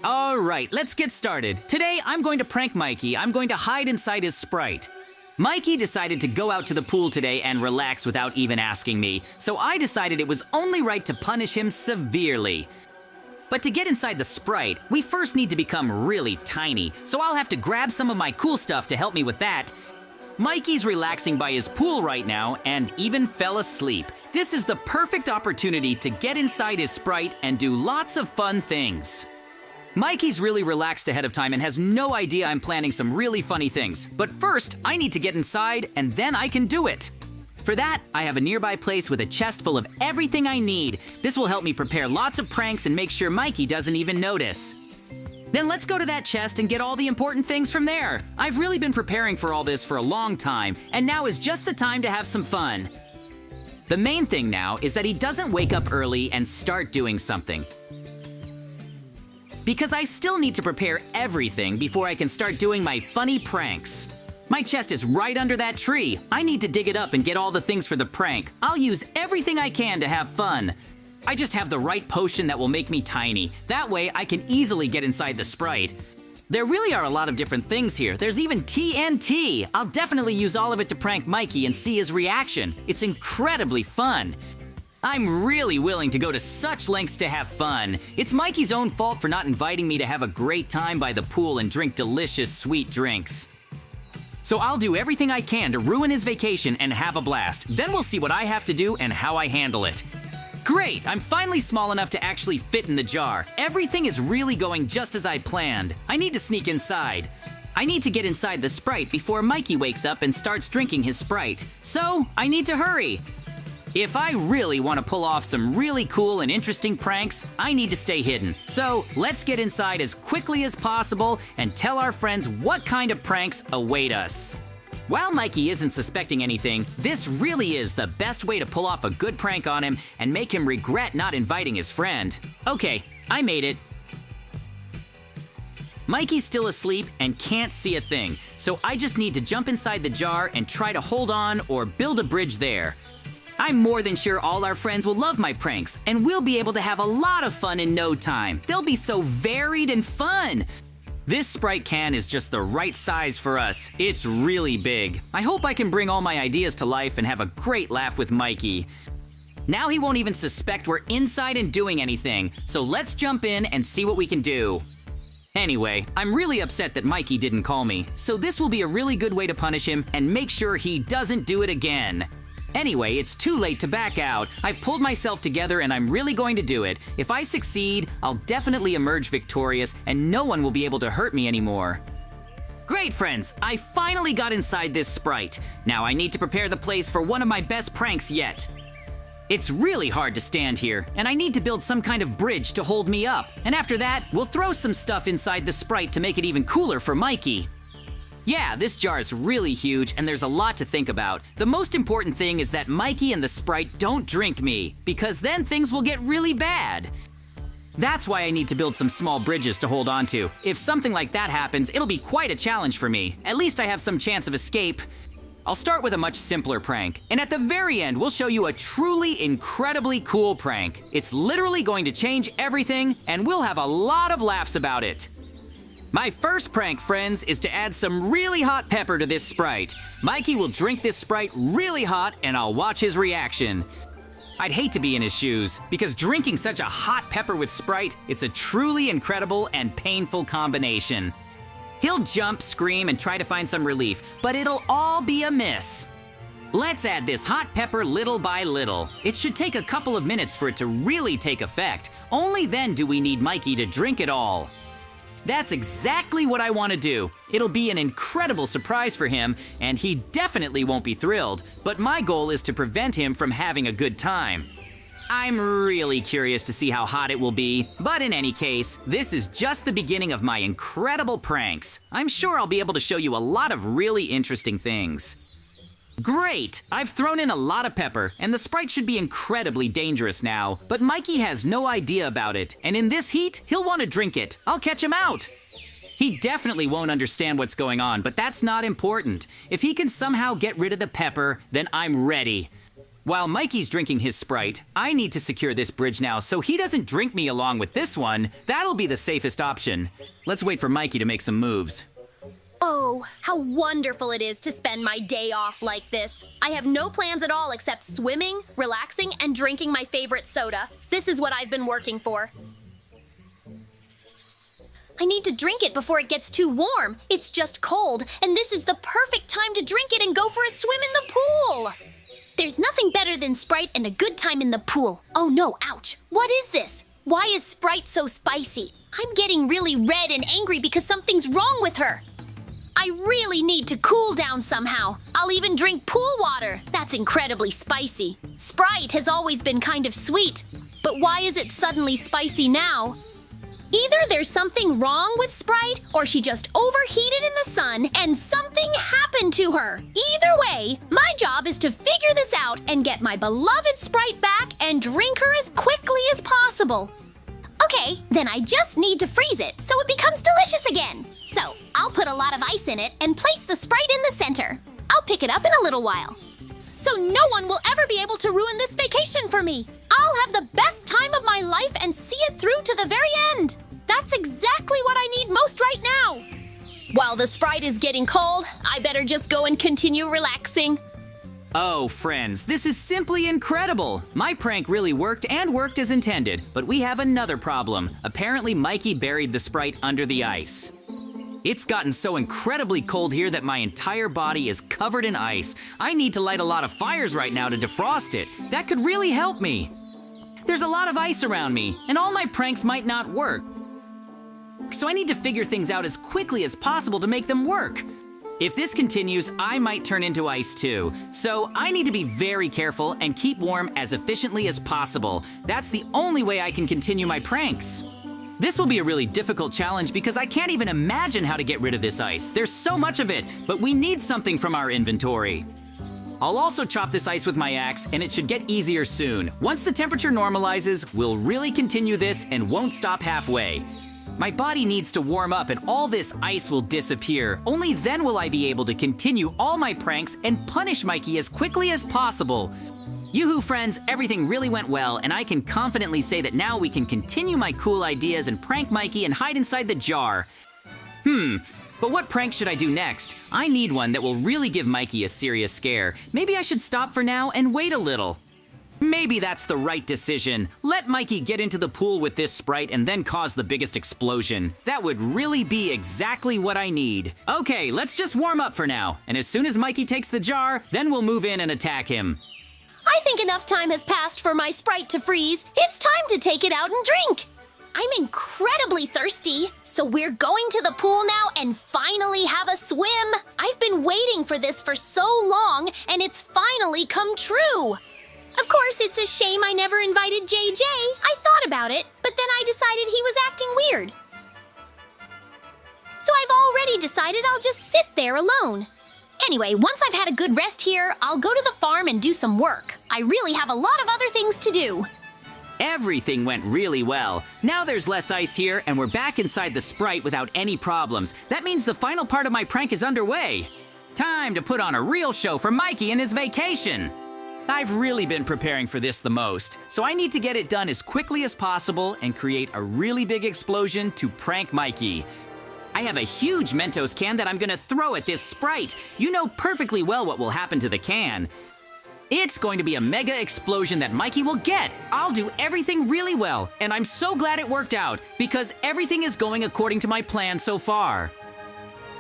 Alright, let's get started. Today, I'm going to prank Mikey. I'm going to hide inside his Sprite. Mikey decided to go out to the pool today and relax without even asking me, so I decided it was only right to punish him severely. But to get inside the Sprite, we first need to become really tiny, so I'll have to grab some of my cool stuff to help me with that. Mikey's relaxing by his pool right now and even fell asleep. This is the perfect opportunity to get inside his Sprite and do lots of fun things. Mikey's really relaxed ahead of time and has no idea I'm planning some really funny things. But first, I need to get inside and then I can do it. For that, I have a nearby place with a chest full of everything I need. This will help me prepare lots of pranks and make sure Mikey doesn't even notice. Then let's go to that chest and get all the important things from there. I've really been preparing for all this for a long time, and now is just the time to have some fun. The main thing now is that he doesn't wake up early and start doing something, because I still need to prepare everything before I can start doing my funny pranks. My chest is right under that tree. I need to dig it up and get all the things for the prank. I'll use everything I can to have fun. I just have the right potion that will make me tiny. That way I can easily get inside the Sprite. There really are a lot of different things here. There's even TNT. I'll definitely use all of it to prank Mikey and see his reaction. It's incredibly fun. I'm really willing to go to such lengths to have fun. It's Mikey's own fault for not inviting me to have a great time by the pool and drink delicious sweet drinks. So I'll do everything I can to ruin his vacation and have a blast. Then we'll see what I have to do and how I handle it. Great! I'm finally small enough to actually fit in the jar. Everything is really going just as I planned. I need to sneak inside. I need to get inside the Sprite before Mikey wakes up and starts drinking his Sprite. So, I need to hurry. If I really want to pull off some really cool and interesting pranks, I need to stay hidden. So let's get inside as quickly as possible and tell our friends what kind of pranks await us. While Mikey isn't suspecting anything, this really is the best way to pull off a good prank on him and make him regret not inviting his friend. Okay, I made it. Mikey's still asleep and can't see a thing, so I just need to jump inside the jar and try to hold on or build a bridge there. I'm more than sure all our friends will love my pranks, and we'll be able to have a lot of fun in no time. They'll be so varied and fun. This Sprite can is just the right size for us. It's really big. I hope I can bring all my ideas to life and have a great laugh with Mikey. Now he won't even suspect we're inside and doing anything, so let's jump in and see what we can do. Anyway, I'm really upset that Mikey didn't call me, so this will be a really good way to punish him and make sure he doesn't do it again. Anyway, it's too late to back out. I've pulled myself together and I'm really going to do it. If I succeed, I'll definitely emerge victorious and no one will be able to hurt me anymore. Great, friends! I finally got inside this Sprite. Now I need to prepare the place for one of my best pranks yet. It's really hard to stand here, and I need to build some kind of bridge to hold me up. And after that, we'll throw some stuff inside the Sprite to make it even cooler for Mikey. Yeah, this jar is really huge and there's a lot to think about. The most important thing is that Mikey and the Sprite don't drink me, because then things will get really bad. That's why I need to build some small bridges to hold on to. If something like that happens, it'll be quite a challenge for me. At least I have some chance of escape. I'll start with a much simpler prank, and at the very end, we'll show you a truly incredibly cool prank. It's literally going to change everything, and we'll have a lot of laughs about it. My first prank, friends, is to add some really hot pepper to this Sprite. Mikey will drink this Sprite really hot and I'll watch his reaction. I'd hate to be in his shoes, because drinking such a hot pepper with Sprite, it's a truly incredible and painful combination. He'll jump, scream, and try to find some relief, but it'll all be a miss. Let's add this hot pepper little by little. It should take a couple of minutes for it to really take effect. Only then do we need Mikey to drink it all. That's exactly what I want to do. It'll be an incredible surprise for him, and he definitely won't be thrilled, but my goal is to prevent him from having a good time. I'm really curious to see how hot it will be, but in any case, this is just the beginning of my incredible pranks. I'm sure I'll be able to show you a lot of really interesting things. Great! I've thrown in a lot of pepper, and the Sprite should be incredibly dangerous now, but Mikey has no idea about it, and in this heat, he'll want to drink it. I'll catch him out! He definitely won't understand what's going on, but that's not important. If he can somehow get rid of the pepper, then I'm ready. While Mikey's drinking his Sprite, I need to secure this bridge now so he doesn't drink me along with this one. That'll be the safest option. Let's wait for Mikey to make some moves. Oh, how wonderful it is to spend my day off like this. I have no plans at all except swimming, relaxing, and drinking my favorite soda. This is what I've been working for. I need to drink it before it gets too warm. It's just cold, and this is the perfect time to drink it and go for a swim in the pool. There's nothing better than Sprite and a good time in the pool. Oh no, ouch. What is this? Why is Sprite so spicy? I'm getting really red and angry because something's wrong with her. I really need to cool down somehow. I'll even drink pool water. That's incredibly spicy. Sprite has always been kind of sweet, but why is it suddenly spicy now? Either there's something wrong with Sprite, or she just overheated in the sun and something happened to her. Either way, my job is to figure this out and get my beloved Sprite back and drink her as quickly as possible. Okay, then I just need to freeze it so it becomes delicious again. So, I'll put a lot of ice in it and place the Sprite in the center. I'll pick it up in a little while. So no one will ever be able to ruin this vacation for me. I'll have the best time of my life and see it through to the very end. That's exactly what I need most right now. While the Sprite is getting cold, I better just go and continue relaxing. Oh, friends, this is simply incredible! My prank really worked and worked as intended, but we have another problem. Apparently, Mikey buried the Sprite under the ice. It's gotten so incredibly cold here that my entire body is covered in ice. I need to light a lot of fires right now to defrost it. That could really help me. There's a lot of ice around me, and all my pranks might not work. So I need to figure things out as quickly as possible to make them work. If this continues, I might turn into ice too. So I need to be very careful and keep warm as efficiently as possible. That's the only way I can continue my pranks. This will be a really difficult challenge because I can't even imagine how to get rid of this ice. There's so much of it, but we need something from our inventory. I'll also chop this ice with my axe, and it should get easier soon. Once the temperature normalizes, we'll really continue this and won't stop halfway. My body needs to warm up and all this ice will disappear. Only then will I be able to continue all my pranks and punish Mikey as quickly as possible. Yoo-hoo, friends, everything really went well, and I can confidently say that now we can continue my cool ideas and prank Mikey and hide inside the jar. But what prank should I do next? I need one that will really give Mikey a serious scare. Maybe I should stop for now and wait a little. Maybe that's the right decision. Let Mikey get into the pool with this Sprite and then cause the biggest explosion. That would really be exactly what I need. Okay, let's just warm up for now. And as soon as Mikey takes the jar, then we'll move in and attack him. I think enough time has passed for my Sprite to freeze. It's time to take it out and drink. I'm incredibly thirsty, so we're going to the pool now and finally have a swim. I've been waiting for this for so long, and it's finally come true. Of course, it's a shame I never invited JJ. I thought about it, but then I decided he was acting weird. So I've already decided I'll just sit there alone. Anyway, once I've had a good rest here, I'll go to the farm and do some work. I really have a lot of other things to do. Everything went really well. Now there's less ice here, and we're back inside the Sprite without any problems. That means the final part of my prank is underway. Time to put on a real show for Mikey and his vacation. I've really been preparing for this the most, so I need to get it done as quickly as possible and create a really big explosion to prank Mikey. I have a huge Mentos can that I'm gonna throw at this Sprite. You know perfectly well what will happen to the can. It's going to be a mega explosion that Mikey will get. I'll do everything really well, and I'm so glad it worked out because everything is going according to my plan so far.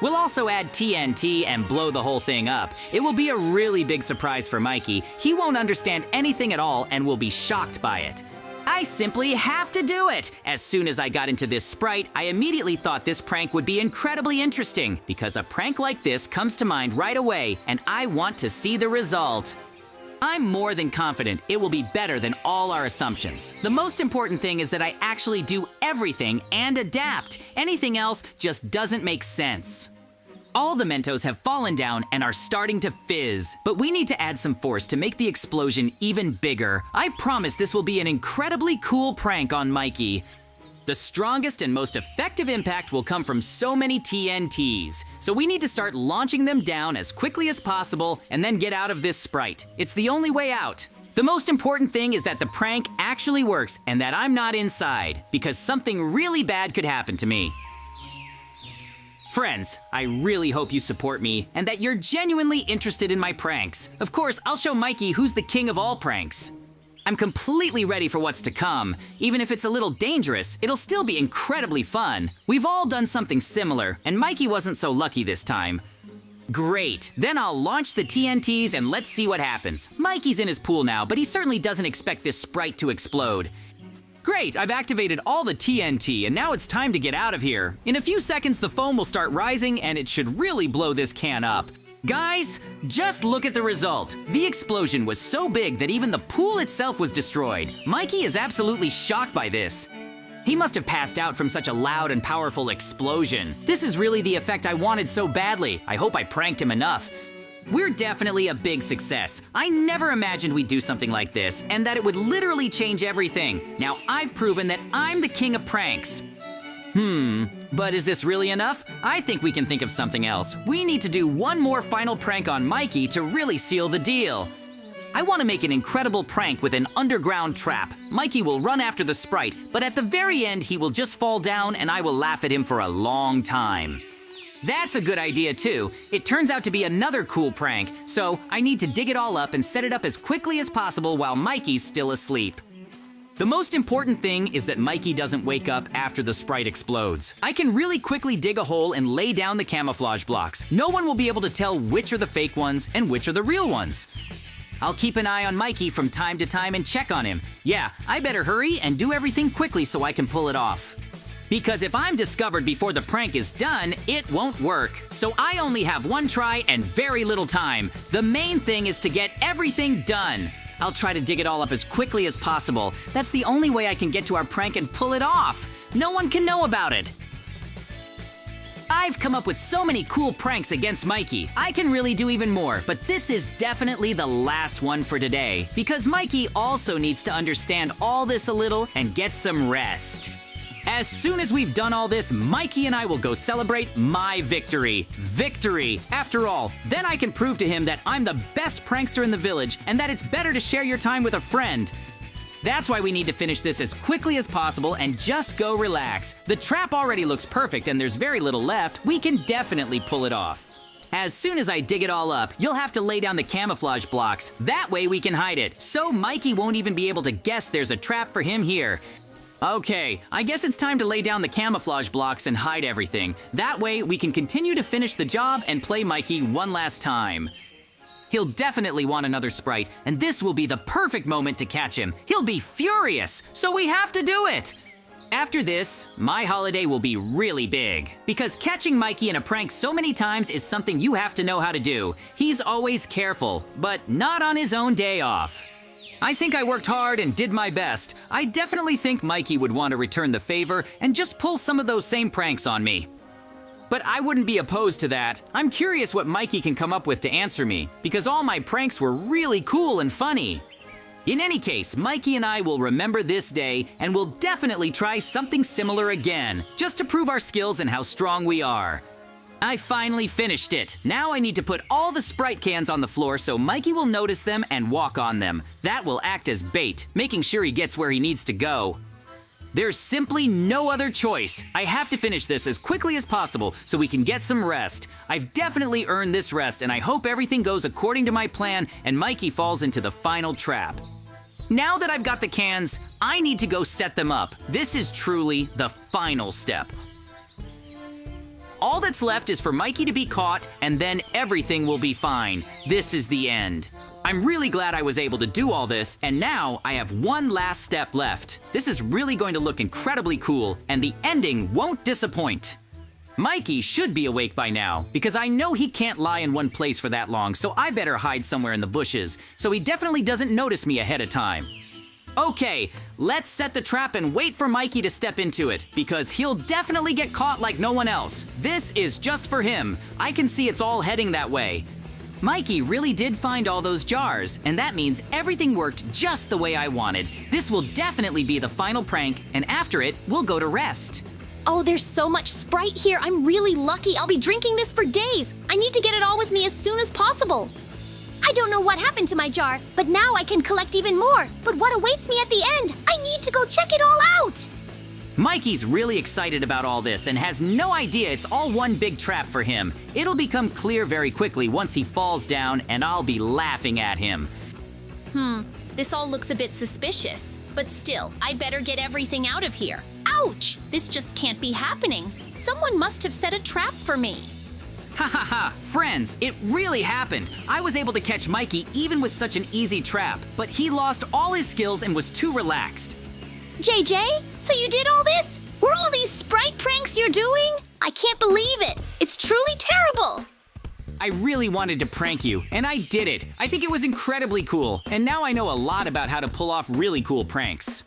We'll also add TNT and blow the whole thing up. It will be a really big surprise for Mikey. He won't understand anything at all and will be shocked by it. I simply have to do it! As soon as I got into this Sprite, I immediately thought this prank would be incredibly interesting because a prank like this comes to mind right away and I want to see the result. I'm more than confident it will be better than all our assumptions. The most important thing is that I actually do everything and adapt. Anything else just doesn't make sense. All the Mentos have fallen down and are starting to fizz, but we need to add some force to make the explosion even bigger. I promise this will be an incredibly cool prank on Mikey. The strongest and most effective impact will come from so many TNTs, so we need to start launching them down as quickly as possible and then get out of this Sprite. It's the only way out. The most important thing is that the prank actually works and that I'm not inside, because something really bad could happen to me. Friends, I really hope you support me and that you're genuinely interested in my pranks. Of course, I'll show Mikey who's the king of all pranks. I'm completely ready for what's to come. Even if it's a little dangerous, it'll still be incredibly fun. We've all done something similar, and Mikey wasn't so lucky this time. Great, then I'll launch the TNTs and let's see what happens. Mikey's in his pool now, but he certainly doesn't expect this Sprite to explode. Great, I've activated all the TNT, and now it's time to get out of here. In a few seconds, the foam will start rising, and it should really blow this can up. Guys, just look at the result. The explosion was so big that even the pool itself was destroyed. Mikey is absolutely shocked by this. He must have passed out from such a loud and powerful explosion. This is really the effect I wanted so badly. I hope I pranked him enough. We're definitely a big success. I never imagined we'd do something like this, and that it would literally change everything. Now I've proven that I'm the king of pranks. But is this really enough? I think we can think of something else. We need to do one more final prank on Mikey to really seal the deal. I want to make an incredible prank with an underground trap. Mikey will run after the Sprite, but at the very end he will just fall down and I will laugh at him for a long time. That's a good idea too. It turns out to be another cool prank, so I need to dig it all up and set it up as quickly as possible while Mikey's still asleep. The most important thing is that Mikey doesn't wake up after the Sprite explodes. I can really quickly dig a hole and lay down the camouflage blocks. No one will be able to tell which are the fake ones and which are the real ones. I'll keep an eye on Mikey from time to time and check on him. Yeah, I better hurry and do everything quickly so I can pull it off. Because if I'm discovered before the prank is done, it won't work. So I only have one try and very little time. The main thing is to get everything done. I'll try to dig it all up as quickly as possible. That's the only way I can get to our prank and pull it off. No one can know about it. I've come up with so many cool pranks against Mikey. I can really do even more, but this is definitely the last one for today, because Mikey also needs to understand all this a little and get some rest. As soon as we've done all this, Mikey and I will go celebrate my victory. Victory! After all, then I can prove to him that I'm the best prankster in the village and that it's better to share your time with a friend. That's why we need to finish this as quickly as possible and just go relax. The trap already looks perfect and there's very little left. We can definitely pull it off. As soon as I dig it all up, you'll have to lay down the camouflage blocks. That way we can hide it, so Mikey won't even be able to guess there's a trap for him here. Okay, I guess it's time to lay down the camouflage blocks and hide everything. That way, we can continue to finish the job and play Mikey one last time. He'll definitely want another Sprite, and this will be the perfect moment to catch him. He'll be furious, so we have to do it! After this, my holiday will be really big, because catching Mikey in a prank so many times is something you have to know how to do. He's always careful, but not on his own day off. I think I worked hard and did my best. I definitely think Mikey would want to return the favor and just pull some of those same pranks on me. But I wouldn't be opposed to that. I'm curious what Mikey can come up with to answer me, because all my pranks were really cool and funny. In any case, Mikey and I will remember this day and will definitely try something similar again, just to prove our skills and how strong we are. I finally finished it. Now I need to put all the Sprite cans on the floor so Mikey will notice them and walk on them. That will act as bait, making sure he gets where he needs to go. There's simply no other choice. I have to finish this as quickly as possible so we can get some rest. I've definitely earned this rest and I hope everything goes according to my plan and Mikey falls into the final trap. Now that I've got the cans, I need to go set them up. This is truly the final step. All that's left is for Mikey to be caught, and then everything will be fine. This is the end. I'm really glad I was able to do all this, and now I have one last step left. This is really going to look incredibly cool, and the ending won't disappoint. Mikey should be awake by now, because I know he can't lie in one place for that long, so I better hide somewhere in the bushes, so he definitely doesn't notice me ahead of time. Okay, let's set the trap and wait for Mikey to step into it, because he'll definitely get caught like no one else. This is just for him. I can see it's all heading that way. Mikey really did find all those jars, and that means everything worked just the way I wanted. This will definitely be the final prank, and after it, we'll go to rest. Oh, there's so much Sprite here. I'm really lucky. I'll be drinking this for days. I need to get it all with me as soon as possible. I don't know what happened to my jar, but now I can collect even more. But what awaits me at the end? I need to go check it all out! Mikey's really excited about all this and has no idea it's all one big trap for him. It'll become clear very quickly once he falls down, and I'll be laughing at him. This all looks a bit suspicious, but still, I better get everything out of here. Ouch! This just can't be happening. Someone must have set a trap for me. Ha ha ha! Friends, it really happened! I was able to catch Mikey even with such an easy trap, but he lost all his skills and was too relaxed. JJ, so you did all this? Were all these Sprite pranks you're doing? I can't believe it. It's truly terrible. I really wanted to prank you, and I did it. I think it was incredibly cool, and now I know a lot about how to pull off really cool pranks.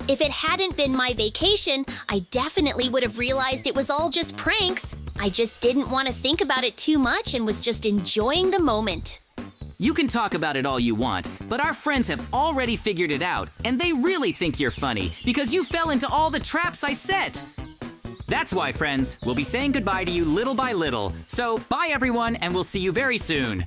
If it hadn't been my vacation, I definitely would have realized it was all just pranks. I just didn't want to think about it too much and was just enjoying the moment. You can talk about it all you want, but our friends have already figured it out, and they really think you're funny because you fell into all the traps I set. That's why, friends, we'll be saying goodbye to you little by little. So, bye everyone, and we'll see you very soon.